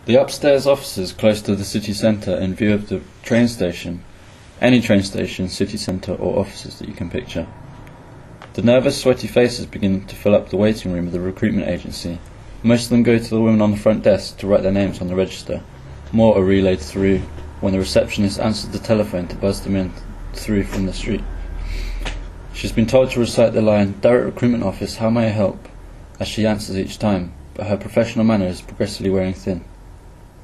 The upstairs offices close to the city centre in view of the train station, any train station, city centre or offices that you can picture. The nervous, sweaty faces begin to fill up the waiting room of the recruitment agency. Most of them go to the women on the front desk to write their names on the register. More are relayed through when the receptionist answers the telephone to buzz them in through from the street. She's been told to recite the line, "Direct Recruitment Office, how may I help?" as she answers each time, but her professional manner is progressively wearing thin.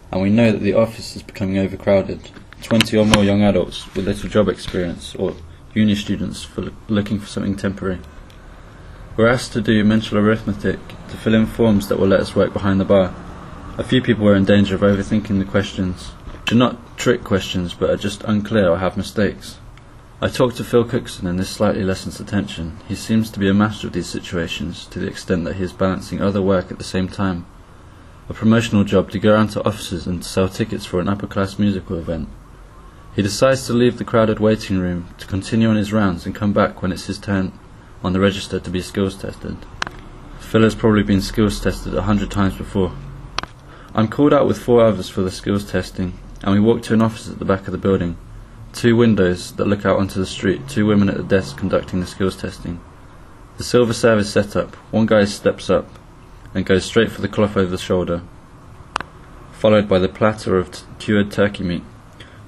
And we know that the office is becoming overcrowded. 20 or more young adults with little job experience or uni students looking for something temporary. We're asked to do mental arithmetic to fill in forms that will let us work behind the bar. A few people are in danger of overthinking the questions, which are not trick questions but are just unclear or have mistakes. I talked to Phil Cookson and this slightly lessens the tension. He seems to be a master of these situations to the extent that he is balancing other work at the same time. A promotional job to go around to offices and to sell tickets for an upper-class musical event. He decides to leave the crowded waiting room to continue on his rounds and come back when it's his turn on the register to be skills tested. Phil has probably been skills tested 100 times before. I'm called out with 4 others for the skills testing, and we walk to an office at the back of the building. 2 windows that look out onto the street, 2 women at the desk conducting the skills testing. The silver service set up, one guy steps up and goes straight for the cloth over the shoulder, followed by the platter of cured turkey meat,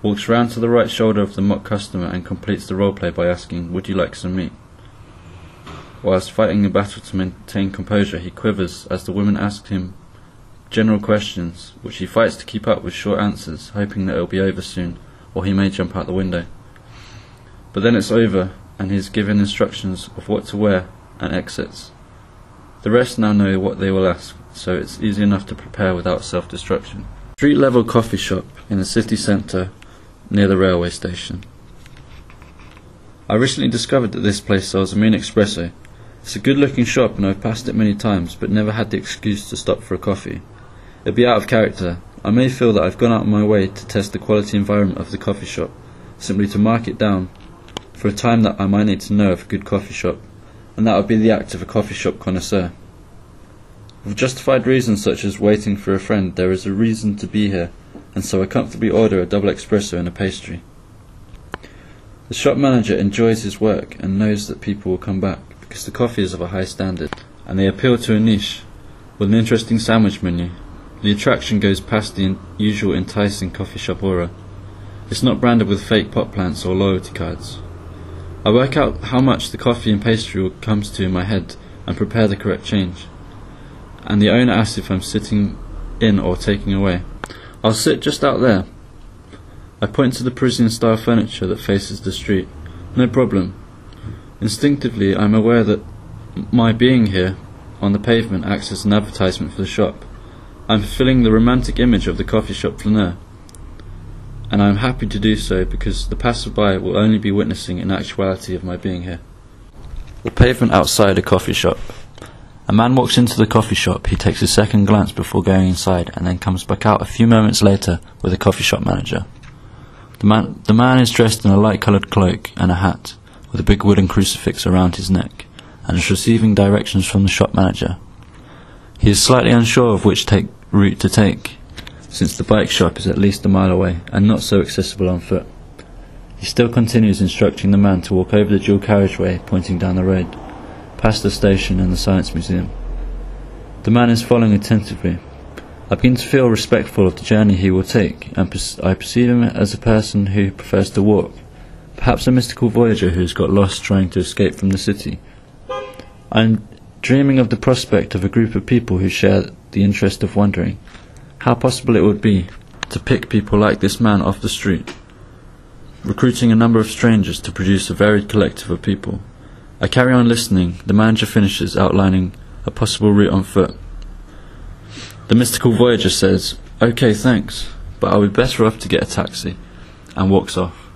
walks round to the right shoulder of the mock customer and completes the roleplay by asking, "Would you like some meat?" Whilst fighting a battle to maintain composure, he quivers as the woman asks him general questions, which he fights to keep up with short answers, hoping that it will be over soon, or he may jump out the window. But then it's over, and he is given instructions of what to wear, and exits. The rest now know what they will ask, so it's easy enough to prepare without self-destruction. Street-level coffee shop in the city centre near the railway station. I recently discovered that this place sells a mean espresso. It's a good-looking shop and I've passed it many times, but never had the excuse to stop for a coffee. It'd be out of character. I may feel that I've gone out of my way to test the quality environment of the coffee shop, simply to mark it down for a time that I might need to know of a good coffee shop, and that would be the act of a coffee shop connoisseur. For justified reasons such as waiting for a friend, there is a reason to be here, and so I comfortably order a double espresso and a pastry. The shop manager enjoys his work and knows that people will come back, because the coffee is of a high standard, and they appeal to a niche with an interesting sandwich menu. The attraction goes past the usual enticing coffee shop aura. It's not branded with fake pot plants or loyalty cards. I work out how much the coffee and pastry comes to in my head and prepare the correct change. And the owner asks if I'm sitting in or taking away. "I'll sit just out there." I point to the Parisian-style furniture that faces the street. "No problem." Instinctively, I'm aware that my being here on the pavement acts as an advertisement for the shop. I'm fulfilling the romantic image of the coffee shop flaneur, and I'm happy to do so because the passerby will only be witnessing an actuality of my being here. The pavement outside a coffee shop. A man walks into the coffee shop. He takes a second glance before going inside and then comes back out a few moments later with a coffee shop manager. The man is dressed in a light-coloured cloak and a hat with a big wooden crucifix around his neck and is receiving directions from the shop manager. He is slightly unsure of which route to take, since the bike shop is at least a mile away and not so accessible on foot. He still continues instructing the man to walk over the dual carriageway pointing down the road, past the station and the Science Museum. The man is following attentively. I begin to feel respectful of the journey he will take, and I perceive him as a person who prefers to walk, perhaps a mystical voyager who has got lost trying to escape from the city. I am dreaming of the prospect of a group of people who share the interest of wondering how possible it would be to pick people like this man off the street, recruiting a number of strangers to produce a varied collective of people. I carry on listening. The manager finishes outlining a possible route on foot. The mystical voyager says, "Okay, thanks, but I'll be better off to get a taxi," and walks off.